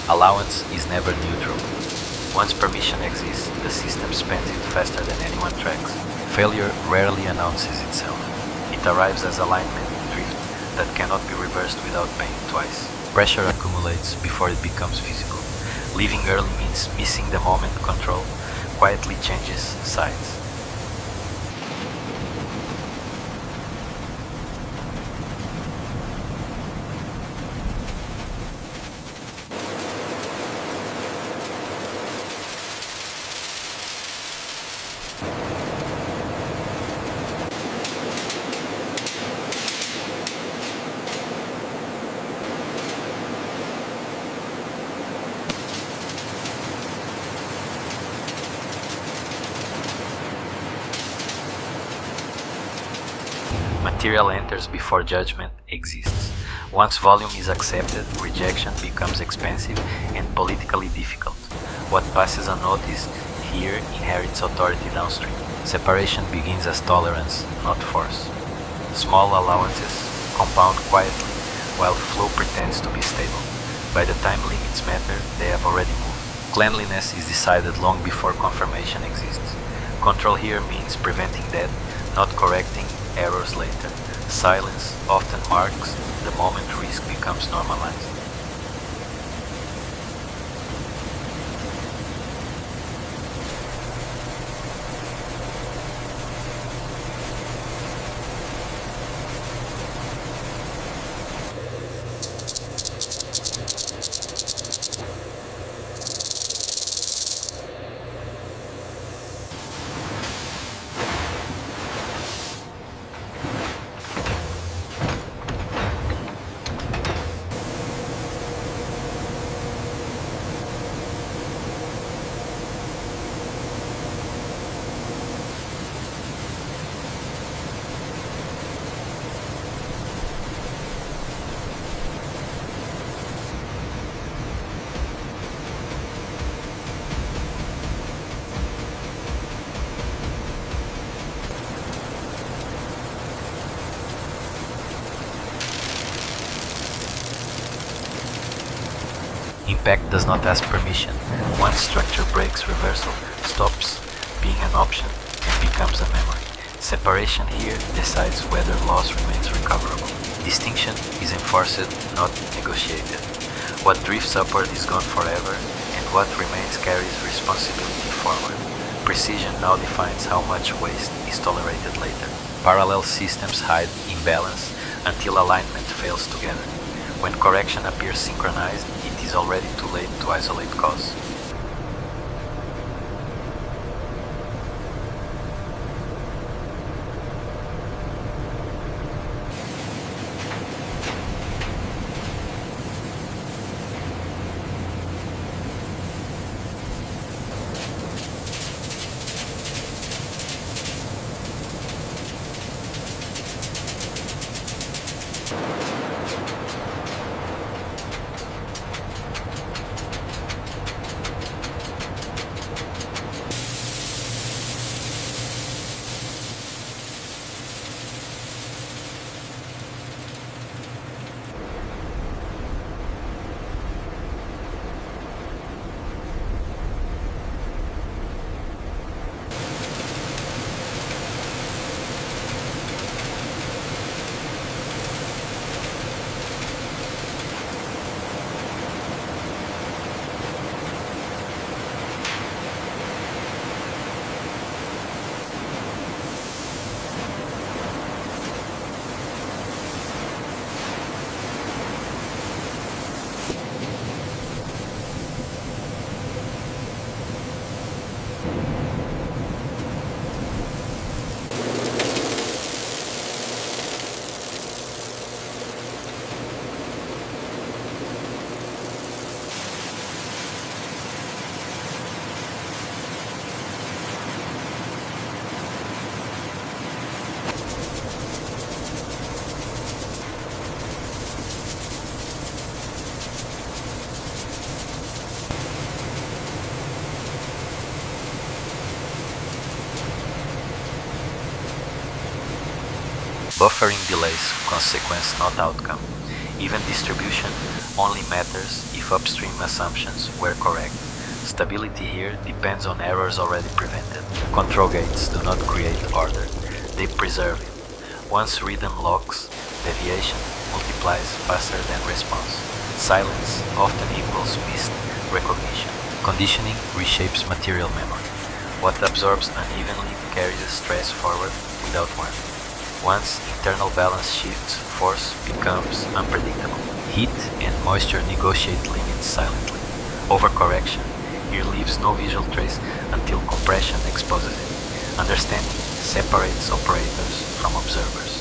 Allowance is never neutral. Once permission exists, the system spends it faster than anyone tracks. Failure rarely announces itself. It arrives as alignment drift that cannot be reversed without paying twice. Pressure accumulates before it becomes visible. Leaving early means missing the moment control quietly changes sides. Material enters before judgment exists. Once volume is accepted, rejection becomes expensive and politically difficult. What passes unnoticed here inherits authority downstream. Separation begins as tolerance, not force. Small allowances compound quietly, while flow pretends to be stable. By the time limits matter, they have already moved. Cleanliness is decided long before confirmation exists. Control here means preventing death, not correcting errors later. Silence often marks the moment risk becomes normalized. Impact does not ask permission. Once structure breaks, reversal stops being an option and becomes a memory. Separation here decides whether loss remains recoverable. Distinction is enforced, not negotiated. What drifts upward is gone forever, and what remains carries responsibility forward. Precision now defines how much waste is tolerated later. Parallel systems hide imbalance until alignment fails together. When correction appears synchronized, it is already too late to isolate cause. Buffering delays consequence, not outcome. Even distribution only matters if upstream assumptions were correct. Stability here depends on errors already prevented. Control gates do not create order, they preserve it. Once rhythm locks, deviation multiplies faster than response. Silence often equals missed recognition. Conditioning reshapes material memory. What absorbs unevenly carries stress forward without warning. Once internal balance shifts, force becomes unpredictable. Heat and moisture negotiate limits silently. Overcorrection here leaves no visual trace until compression exposes it. Understanding separates operators from observers.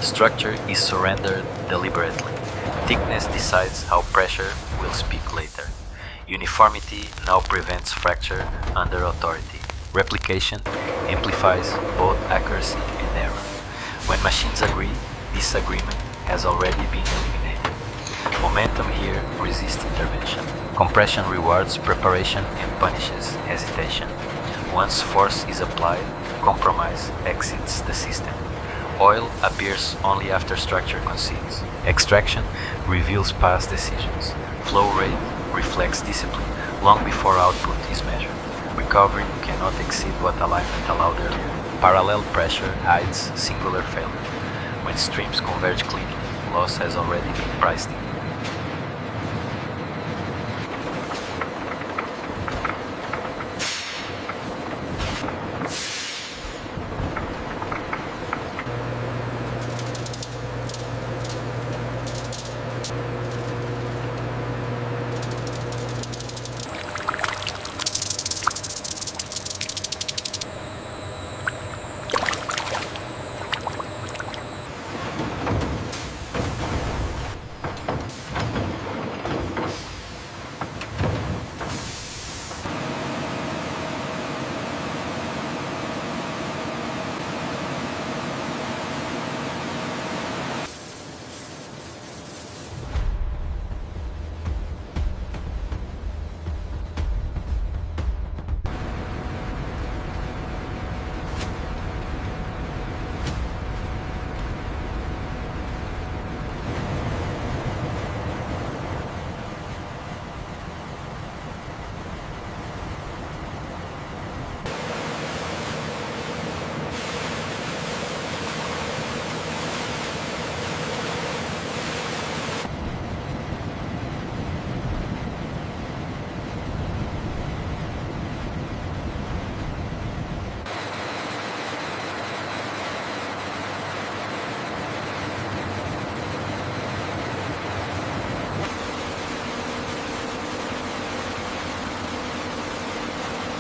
Structure is surrendered deliberately. Thickness decides how pressure will speak later. Uniformity now prevents fracture under authority. Replication amplifies both accuracy and error. When machines agree, disagreement has already been eliminated. Momentum here resists intervention. Compression rewards preparation and punishes hesitation. Once force is applied, compromise exits the system. Oil appears only after structure concedes. Extraction reveals past decisions. Flow rate reflects discipline long before output is measured. Recovery cannot exceed what alignment allowed earlier. Parallel pressure hides singular failure. When streams converge cleanly, loss has already been priced in.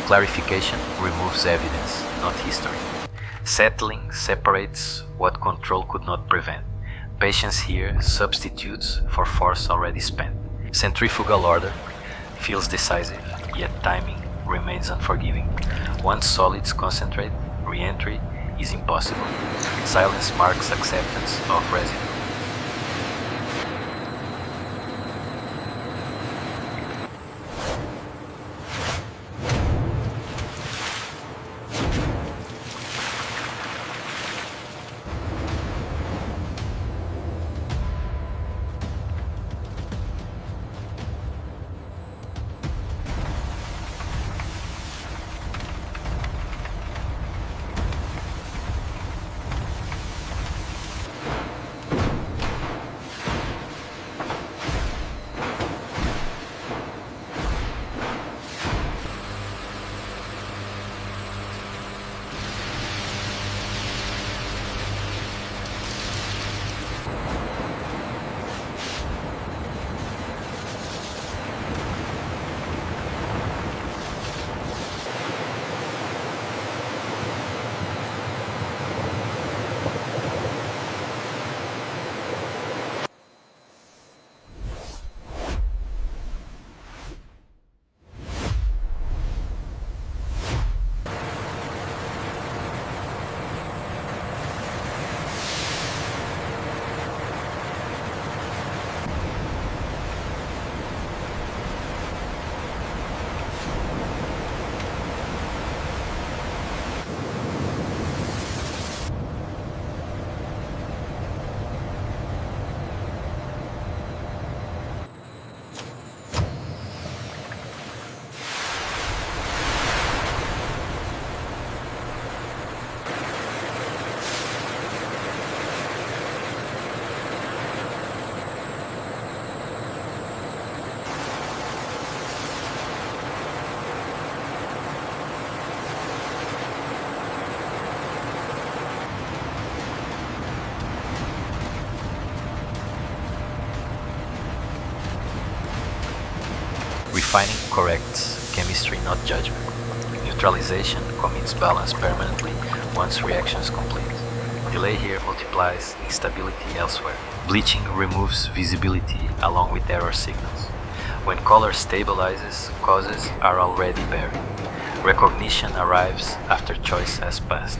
Clarification removes evidence, not history. Settling separates what control could not prevent. Patience here substitutes for force already spent. Centrifugal order feels decisive, yet timing remains unforgiving. Once solids concentrate, Re-entry is impossible. Silence marks acceptance of residue. Refining corrects chemistry, not judgment. Neutralization commits balance permanently once reaction is complete. Delay here multiplies instability elsewhere. Bleaching removes visibility along with error signals. When color stabilizes, causes are already buried. Recognition arrives after choice has passed.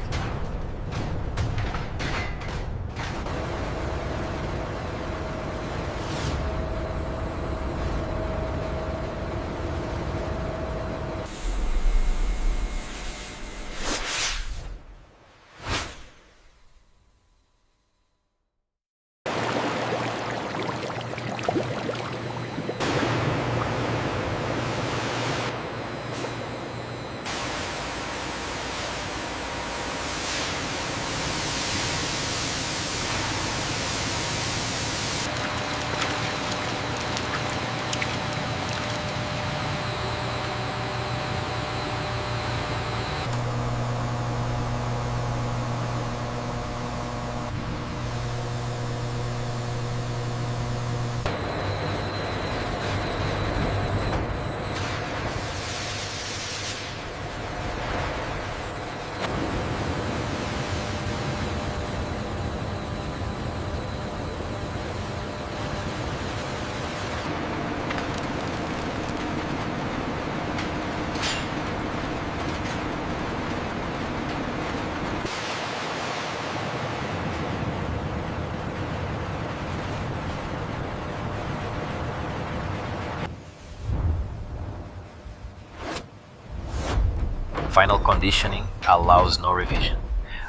Final conditioning allows no revision.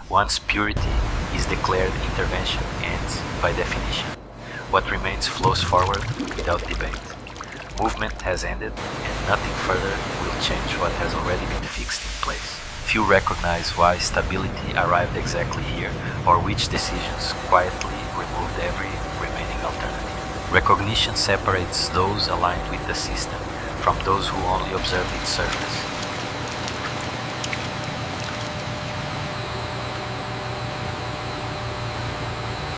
Once purity is declared, intervention ends by definition. What remains flows forward without debate. Movement has ended, and nothing further will change what has already been fixed in place. Few recognize why stability arrived exactly here, or which decisions quietly removed every remaining alternative. Recognition separates those aligned with the system from those who only observed its surface.